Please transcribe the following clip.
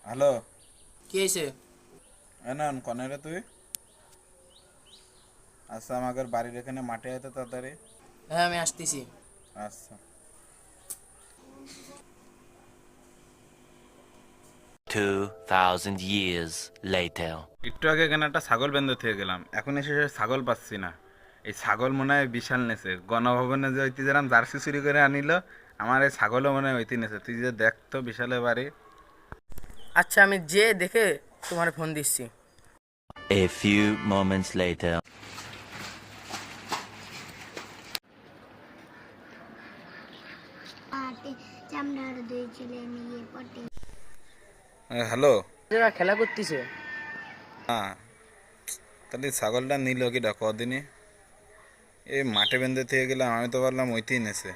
Hello. কি হয়েছে? এনান কনে রে তুই? আচ্ছা, আমাদের বাড়ির এখানে মাঠে আয় তো তাড়াতাড়ি। হ্যাঁ, আমি আসতেছি। আচ্ছা। 2000 years later. একটু আগে এখানে একটা ছাগল বেঁধে থেকে গেলাম, এখন এসে সে ছাগল পাচ্ছি না। এই ছাগল মনে হয় বিশাল নেছে, গণভবনে যে ওইটি যেরাম জার্সি চুরি করে আনিল, আমার এই ছাগলও মনে হয় ওইটি নেছে। তুই যে দেখতো বিশালের বাড়ি। আচ্ছা, আমি যে দেখে তোমার ফোন দিচ্ছি। A few moments later. পাটে চামড়ার দুই ছেলে মিলে পটে হ্যালো। এরা খেলা করতেছে। হ্যাঁ, তাহলে ছাগলটা নিল কি কদিনই? এই মাঠে বেঁধে থেকে গেলাম, আমি তো ভাবলাম ওইতেই নেছে।